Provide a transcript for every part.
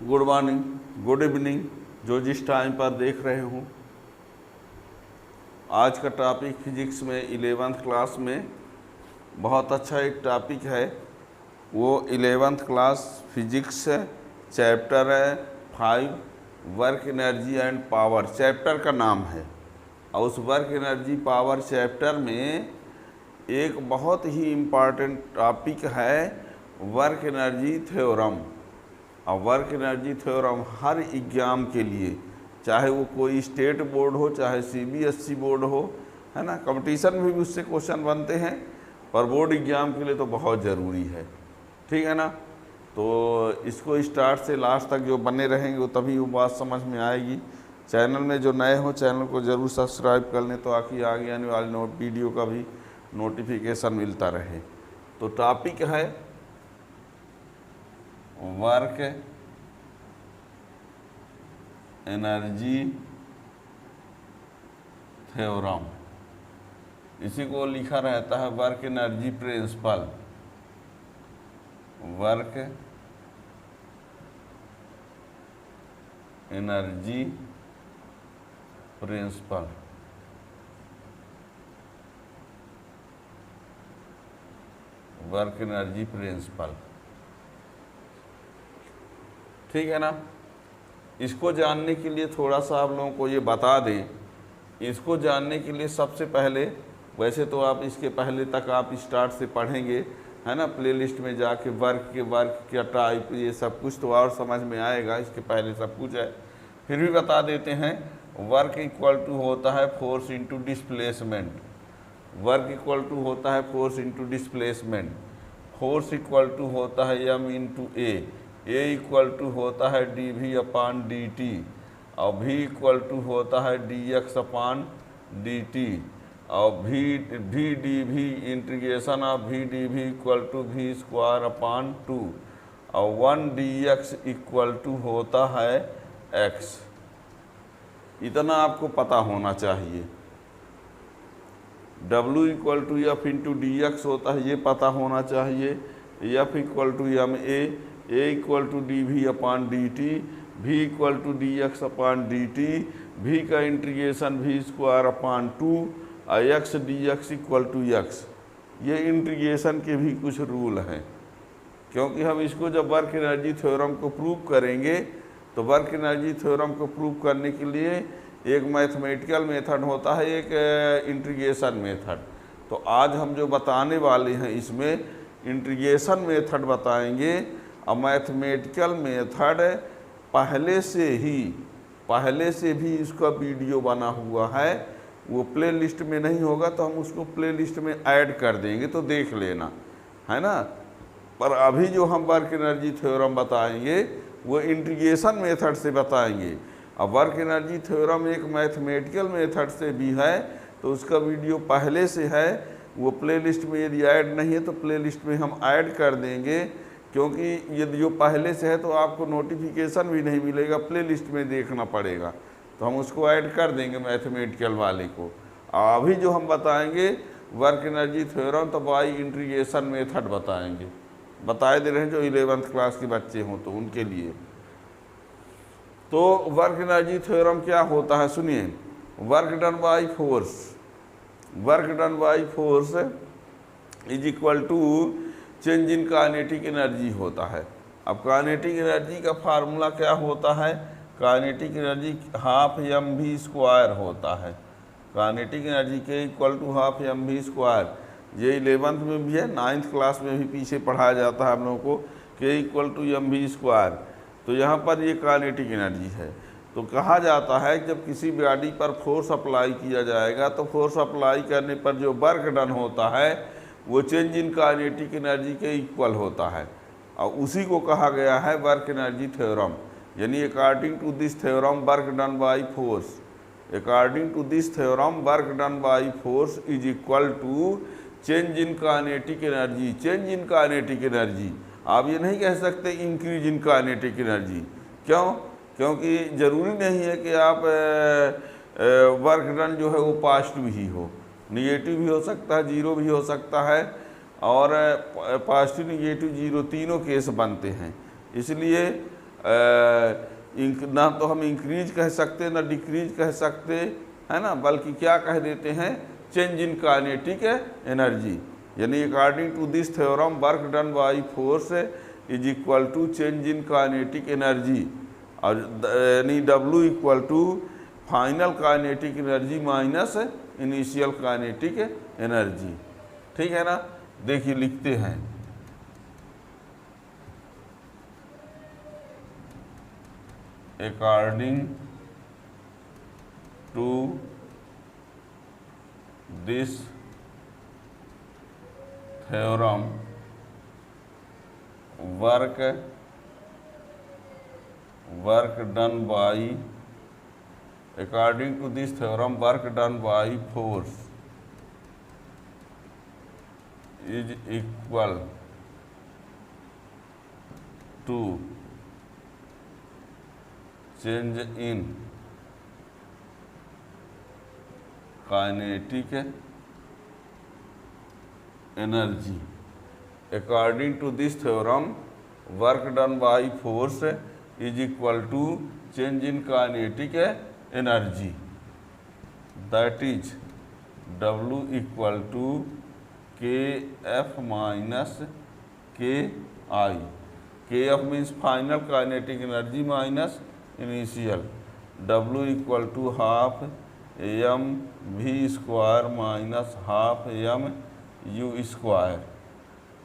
Good morning, good evening, जो जिस time पर देख रहे हो। आज का टॉपिक फिजिक्स में 11th क्लास में बहुत अच्छा एक टॉपिक है। वो 11th क्लास फिजिक्स चैप्टर है 5 work energy and power, chapter का नाम है। और उस वर्क एनर्जी पावर चैप्टर में एक बहुत ही इम्पॉर्टेंट टॉपिक है वर्क एनर्जी थ्योरम। और वर्क एनर्जी थ्योरम हर एग्ज़ाम के लिए, चाहे वो कोई स्टेट बोर्ड हो चाहे CBSE बोर्ड हो, है ना, कंपटीशन में भी उससे क्वेश्चन बनते हैं, पर बोर्ड एग्ज़ाम के लिए तो बहुत ज़रूरी है। ठीक है ना। तो इसको स्टार्ट से लास्ट तक जो बने रहेंगे वो तभी वो बात समझ में आएगी। चैनल में जो नए हो चैनल को ज़रूर सब्सक्राइब कर लें तो आगे आने वाली वीडियो का भी नोटिफिकेशन मिलता रहे। तो टॉपिक है वर्क एनर्जी थ्योरम। इसी को लिखा रहता है work energy principal. Work energy principal. Work energy principal, ठीक है ना। इसको जानने के लिए थोड़ा सा आप लोगों को ये बता दें। इसको जानने के लिए सबसे पहले, वैसे तो आप इसके पहले तक आप स्टार्ट से पढ़ेंगे, है ना, प्लेलिस्ट में जाके वर्क क्या टाइप, ये सब कुछ तो और समझ में आएगा। इसके पहले सब कुछ है, फिर भी बता देते हैं। वर्क इक्वल टू होता है force into displacement. Work equal to होता है force into displacement. Force equal to होता है m into A equal to होता है dv अपान dt, और v इक्वल टू होता है dx अपान dt, और v dv integration of v dv equal to v square upon 2, और 1 dx equal to होता है x। इतना आपको पता होना चाहिए। W equal to F into D X होता है, ये पता होना चाहिए। F equal to M A equal to D V upon D T, V equal to D X upon D T, V का इंटीग्रेशन वी स्क्वायर अपान 2, और X D X equal to X. ये integration के भी कुछ rule हैं, क्योंकि हम इसको जब वर्क एनर्जी थ्योरम को प्रूव करेंगे तो वर्क एनर्जी थ्योरम को प्रूव करने के लिए एक मैथमेटिकल मेथड होता है, एक इंटीग्रेशन मेथड। तो आज हम जो बताने वाले हैं इसमें इंटीग्रेशन मेथड बताएंगे, और मैथमेटिकल मेथड पहले से भी इसका वीडियो बना हुआ है। वो प्ले लिस्ट में नहीं होगा तो हम उसको प्ले लिस्ट में ऐड कर देंगे, तो देख लेना, है ना। पर अभी जो हम वर्क एनर्जी थ्योरम बताएंगे वो इंटीग्रेशन मेथड से बताएंगे। अब वर्क एनर्जी थ्योरम एक मैथमेटिकल मेथड से भी है, तो उसका वीडियो पहले से है। वो प्लेलिस्ट में यदि ऐड नहीं है तो प्लेलिस्ट में हम ऐड कर देंगे, क्योंकि यदि जो पहले से है तो आपको नोटिफिकेशन भी नहीं मिलेगा, प्लेलिस्ट में देखना पड़ेगा। तो हम उसको ऐड कर देंगे मैथमेटिकल वाले को। अभी जो हम बताएंगे वर्क एनर्जी थ्योरम तो बाई इंटीग्रेशन मेथड बताएंगे। बताए दे रहे हैं जो 11th क्लास के बच्चे हों तो उनके लिए। तो वर्क एनर्जी थ्योरम क्या होता है सुनिए। Work done by force is equal to change in kinetic energy होता है। अब काइनेटिक एनर्जी का फार्मूला क्या होता है? Kinetic energy half mv square होता है। काइनेटिक एनर्जी के equal to half mv square. ये 11th में भी है, 9th क्लास में भी पीछे पढ़ाया जाता है हम लोगों को, के इक्वल टू mv स्क्वायर। तो यहाँ पर ये काइनेटिक एनर्जी है। तो कहा जाता है जब किसी बॉडी पर फोर्स अप्लाई किया जाएगा तो फोर्स अप्लाई करने पर जो वर्क डन होता है वो चेंज इन काइनेटिक एनर्जी के इक्वल होता है, और उसी को कहा गया है वर्क एनर्जी थ्योरम। यानी according to this theorem work done by force, according to this theorem work done by force is equal to change in kinetic energy. Change in kinetic energy, आप ये नहीं कह सकते इंक्रीज इन काइनेटिक एनर्जी। क्यों? क्योंकि ज़रूरी नहीं है कि आप वर्क डन जो है वो पॉजिटिव ही हो, निगेटिव भी हो सकता है, जीरो भी हो सकता है, और पॉजिटिव निगेटिव जीरो तीनों केस बनते हैं। इसलिए ना तो हम इंक्रीज कह सकते ना डिक्रीज कह सकते, है ना, बल्कि क्या कह देते हैं, चेंज इन काइनेटिक एनर्जी। यानी according to this theorem work done by force is equal to change in kinetic energy, और यानी W equal to final kinetic energy minus initial kinetic energy. ठीक है ना। देखिए लिखते हैं, according to this theorem work done by, according to this theorem work done by force is equal to change in kinetic energy. According to this theorem work done by force is equal to change in kinetic energy, that is W equal to KF minus KI। KF means final kinetic energy minus initial, W equal to half mv square minus half mu square.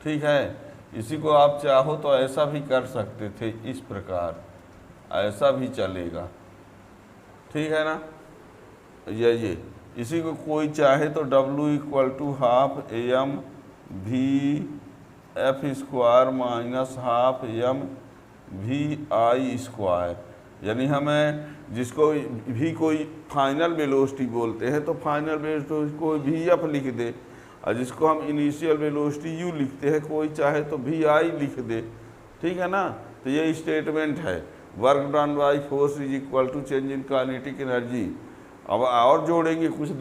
ठीक है। इसी को आप चाहो तो ऐसा भी कर सकते थे, इस प्रकार ऐसा भी चलेगा। ठीक है ना। ये इसी को कोई चाहे तो W equal to half mv f square minus half mvi square, यानी हमें जिसको भी कोई फाइनल वेलोसिटी बोलते हैं तो फाइनल वेलोसिटी को vf लिख दे, और जिसको हम इनिशियल वेलोसिटी u लिखते हैं कोई चाहे तो vi लिख दे। ठीक है ना। तो ये स्टेटमेंट है, work done by force is equal to change in kinetic energy. अब और जोड़ेंगे कुछ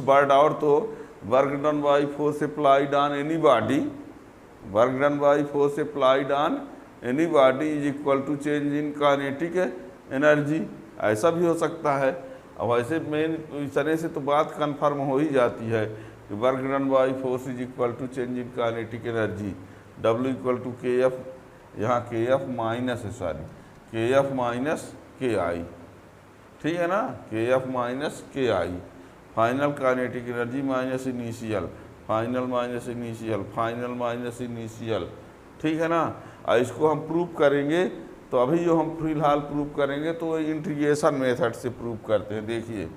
वर्ड और, तो work done by force applied on any body, work done by force applied on any body is equal to change in kinetic energy, ऐसा भी हो सकता है। अब ऐसे मेन इस तरह से तो बात कन्फर्म हो ही जाती है कि work done by force is equal to change in kinetic energy, W equal to KF, यहाँ KF माइनस है, सॉरी KF माइनस KI। ठीक है ना। KF minus KI, final kinetic energy minus initial, final minus initial, final minus initial. ठीक है ना। और इसको हम प्रूव करेंगे, तो अभी जो हम फिलहाल प्रूव करेंगे तो इंटीग्रेशन मेथड से प्रूव करते हैं। देखिए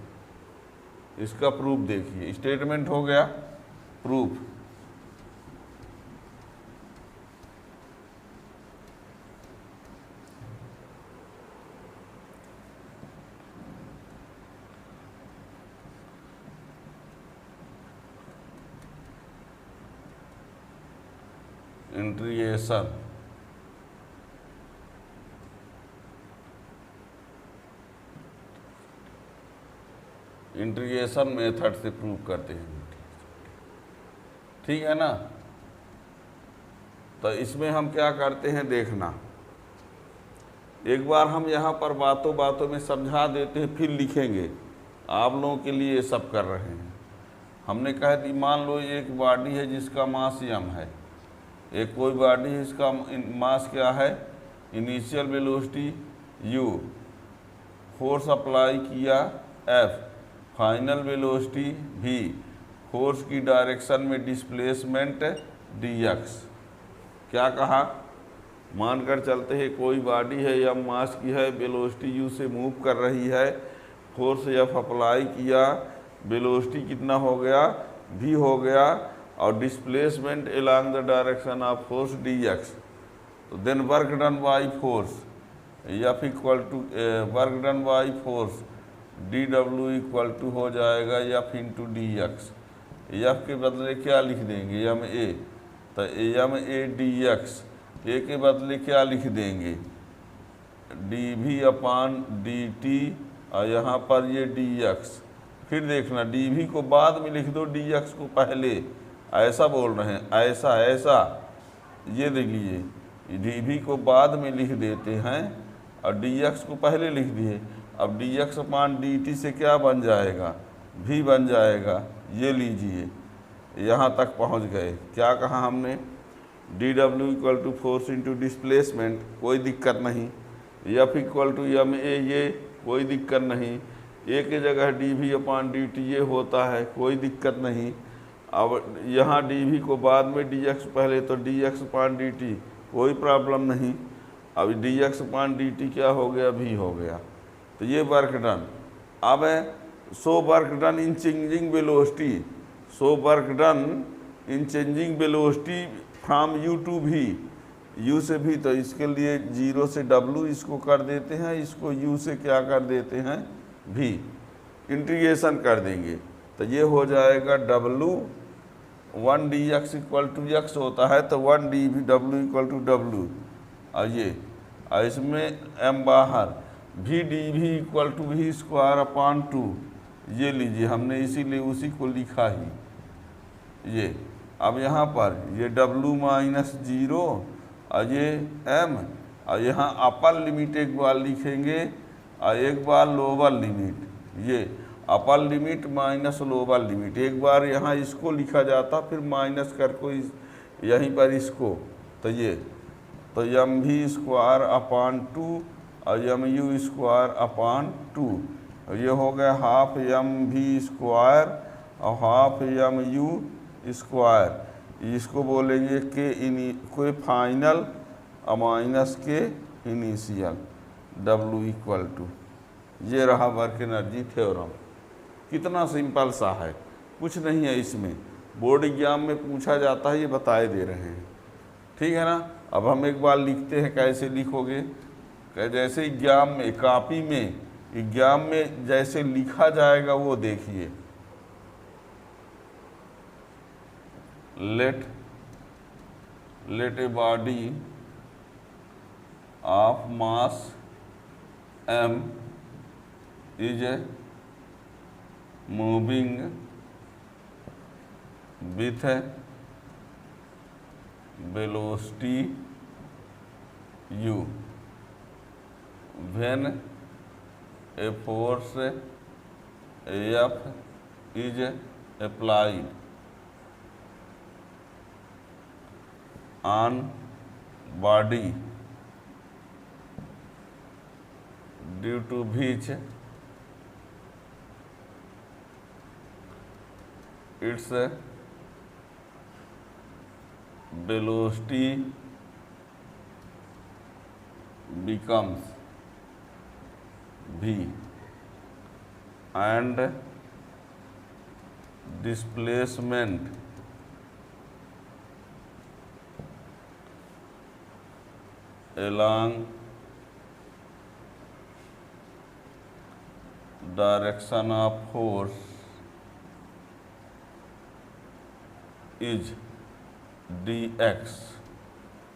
इसका प्रूफ देखिए, स्टेटमेंट हो गया, प्रूफ। इंटीग्रेशन इंटीग्रेशन मेथड से प्रूव करते हैं। ठीक है ना। तो इसमें हम क्या करते हैं देखना, एक बार हम यहाँ पर बातों बातों में समझा देते हैं, फिर लिखेंगे। आप लोगों के लिए ये सब कर रहे हैं। हमने कहा कि मान लो एक बॉडी है जिसका मास m है, एक कोई बॉडी है इसका मास क्या है, initial velocity u, force apply किया F, final velocity v, force की डायरेक्शन में डिस्प्लेसमेंट dx। क्या कहा, मानकर चलते हैं कोई बॉडी है या मास की है, वेलोसिटी u से मूव कर रही है, फोर्स F अप्लाई किया, वेलोसिटी कितना हो गया, v हो गया, और displacement along the direction of force dx। तो then work done by force F equal to work done by force dW equal to हो जाएगा F इंटू dx। F के बदले क्या लिख देंगे, ma, तो ma dx, a के बदले क्या लिख देंगे, dv अपान dt, और यहाँ पर ये dx। फिर देखना dv को बाद में लिख दो, dx को पहले, ऐसा बोल रहे हैं, ऐसा ऐसा, ये देख लीजिए dv को बाद में लिख देते हैं और dx को पहले लिख दिए। अब dx अपान dt से क्या बन जाएगा, v बन जाएगा। ये लीजिए यहाँ तक पहुँच गए। क्या कहा हमने, dw equal to force into displacement, कोई दिक्कत नहीं। F इक्वल टू ma, ये कोई दिक्कत नहीं। ए की जगह dv अपान dt ये होता है, कोई दिक्कत नहीं। अब यहाँ dv को बाद में dx पहले, तो dx अपान dt कोई प्रॉब्लम नहीं। अब dx अपान dt क्या हो गया, v हो गया। तो ये वर्क डन। अब so work done in changing velocity, so work done in changing velocity from u to v, u से v, तो इसके लिए 0 से w इसको कर देते हैं, इसको u से क्या कर देते हैं, v, इंटीग्रेशन कर देंगे। तो ये हो जाएगा w 1 dx equal to x होता है, तो 1 dv w equal to w, और ये और इसमें m बाहर, v dv equal to v square upon 2, ये लीजिए हमने इसीलिए उसी को लिखा ही ये। अब यहाँ पर ये w माइनस 0 और ये m, और यहाँ अपर लिमिट एक बार लिखेंगे और एक बार लोअर लिमिट, ये upper limit minus lower limit, एक बार यहाँ इसको लिखा जाता फिर माइनस कर को यहीं पर इसको, तो ये तो एम भी स्क्वायर अपान 2 और एम यू स्क्वायर अपान 2, ये हो गया हाफ एम भी स्क्वायर और हाफ एम यू स्क्वायर। इसको बोलेंगे के कोई फाइनल और माइनस के इनिशियल, W इक्वल टू, ये रहा वर्क एनर्जी थ्योरम। कितना सिंपल सा है, कुछ नहीं है इसमें, बोर्ड एग्जाम में पूछा जाता है, ये बताए दे रहे हैं। ठीक है ना। अब हम एक बार लिखते हैं, कैसे लिखोगे, जैसे एग्जाम में कॉपी में एग्जाम में जैसे लिखा जाएगा वो देखिए। Let a body of mass m is moving with velocity u when a force F is applied on body due to which its velocity becomes v and displacement along direction of force is dx।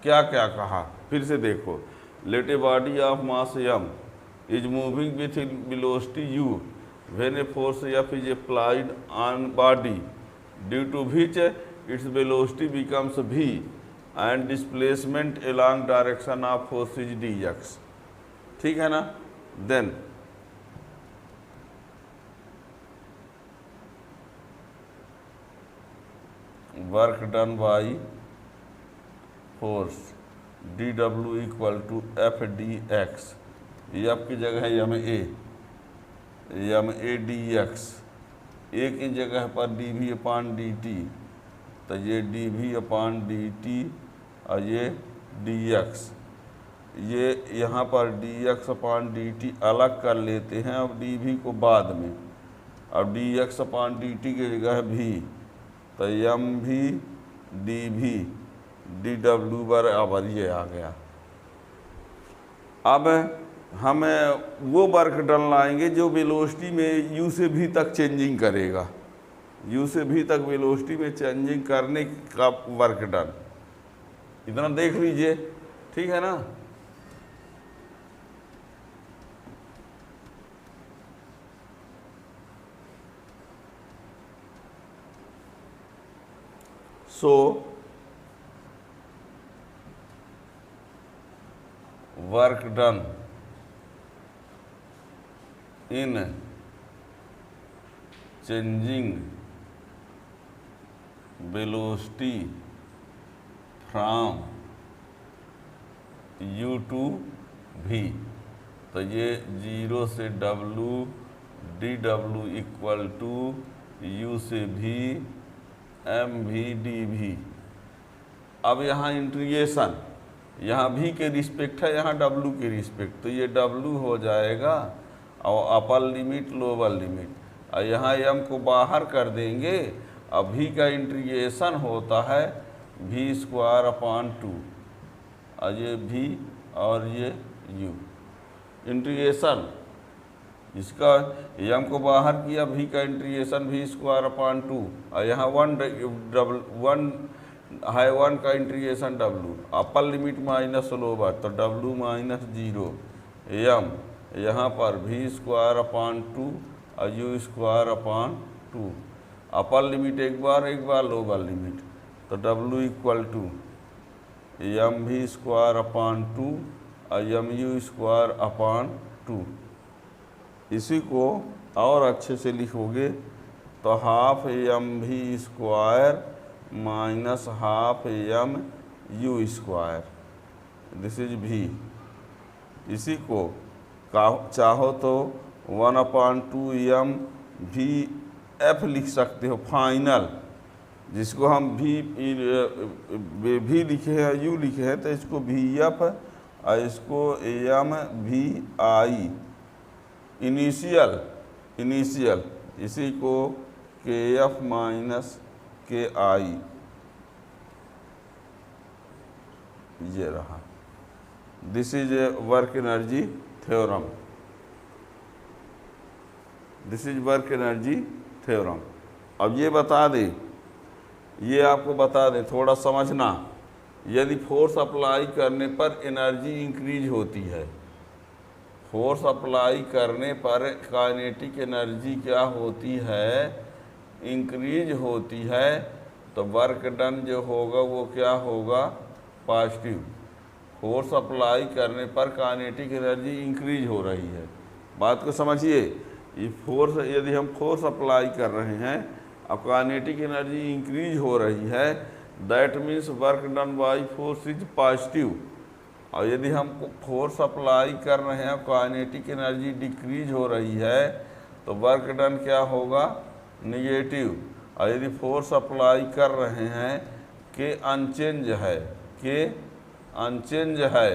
क्या क्या कहा, फिर से देखो। Let a body of mass m is moving with velocity u when a force F is applied on body due to which its velocity becomes v and displacement along direction of force is dx। ठीक है ना। Then work done by force dw equal to F D X, ये आपकी जगह है M A D X, A की जगह पर D V upon D T, तो ये D V upon D T और ये डी एक्स, ये यहाँ पर D X upon D T अलग कर लेते हैं अब डी वी को बाद में। अब D X upon D T की जगह भी, तो एम भी डी भी डी डब्ल्यू बराबर ये आ गया। अब हमें वो वर्क डन लाएंगे जो वेलोसिटी में यू से भी तक चेंजिंग करेगा, यू से भी तक वेलोसिटी में चेंजिंग करने का वर्क डन। इतना देख लीजिए, ठीक है ना। So work done in changing velocity from u to v। तो ये 0 से w dw equal to u से v mv dv। अब यहाँ इंटीग्रेशन, यहाँ v के रिस्पेक्ट है, यहाँ w के रिस्पेक्ट, तो ये w हो जाएगा और अपर लिमिट लोअर लिमिट, और यहाँ m को बाहर कर देंगे। अब v का इंटीग्रेशन होता है v स्क्वायर अपॉन 2, और ये v और ये u इंटीग्रेशन, इसका m को बाहर किया, v का इंटीग्रेशन v स्क्वायर अपॉन 2, और यहाँ 1 का integration w, upper limit minus lower, तो w माइनस 0 m, यहाँ पर v स्क्वायर अपॉन 2 और u square upon 2, upper limit एक बार लोअर लिमिट, तो w equal to M V square upon 2 और एम यू स्क्वायर अपॉन 2। इसी को और अच्छे से लिखोगे तो half M V square minus half M U square, this is भी। इसी को चाहो तो 1/2 m वी एफ लिख सकते हो फाइनल, जिसको हम भी लिखे हैं, यू लिखे हैं, तो इसको वी एफ और इसको एम वी आई इनिशियल, इसी को के एफ माइनस के आई, ये रहा। This is a work energy theorem, this is work energy theorem. अब ये बता दें, ये आपको बता दें, थोड़ा समझना, यदि फोर्स अप्लाई करने पर एनर्जी इंक्रीज होती है, फोर्स अप्लाई करने पर काइनेटिक एनर्जी क्या होती है, इंक्रीज होती है, तो वर्क डन जो होगा वो क्या होगा, पॉजिटिव। फोर्स अप्लाई करने पर काइनेटिक एनर्जी इंक्रीज हो रही है, बात को समझिए। ये फोर्स, यदि हम फोर्स अप्लाई कर रहे हैं, अब काइनेटिक एनर्जी इंक्रीज हो रही है, that means work done by force is positive. और यदि हम फोर्स अप्लाई कर रहे हैं, काइनेटिक एनर्जी डिक्रीज हो रही है, तो वर्क डन क्या होगा, निगेटिव। और यदि फोर्स अप्लाई कर रहे हैं कि अनचेंज है, कि अनचेंज है,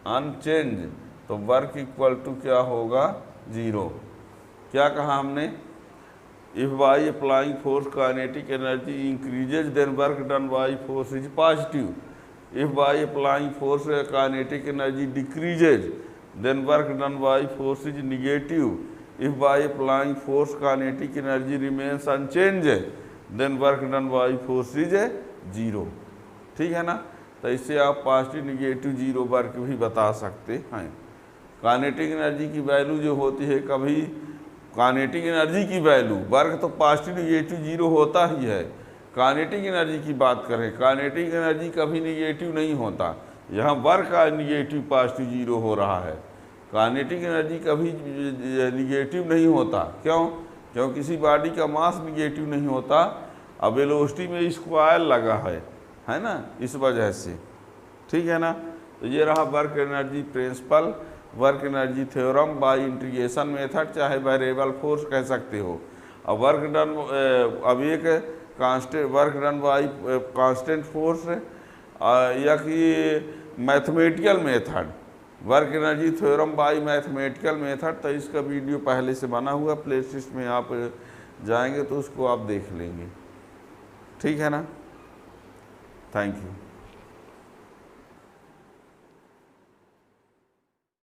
अनचेंज, तो वर्क इक्वल टू क्या होगा, 0। क्या कहा हमने, if by applying force kinetic energy increases then work done by force is positive. If by applying force kinetic energy decreases then work done by force is negative. If by applying force kinetic energy remains unchanged then work done by force is 0। ठीक है ना, तो इससे आप positive, negative, 0 work भी बता सकते हैं। काइनेटिक एनर्जी की वैल्यू जो होती है, कभी काइनेटिक एनर्जी की वैल्यू, वर्क तो पॉजिटिव निगेटिव 0 होता ही है। काइनेटिक एनर्जी की बात करें, काइनेटिक एनर्जी कभी निगेटिव नहीं होता, यहाँ वर्क का निगेटिव पॉजिटिव 0 हो रहा है। काइनेटिक एनर्जी कभी निगेटिव नहीं होता, क्यों, क्योंकि किसी बॉडी का मास निगेटिव नहीं होता, अब वेलोसिटी में स्क्वायर लगा है ना, इस वजह से। ठीक है ना, तो ये रहा work energy principal, work energy theorem by integration method, चाहे वेरिएबल फोर्स कह सकते हो। अब वर्क डन, अब एक constant work done bye constant force, या कि mathematical method, work energy theorem by mathematical method, तो इसका वीडियो पहले से बना हुआ, प्लेलिस्ट में आप जाएंगे तो उसको आप देख लेंगे। ठीक है ना, थैंक यू।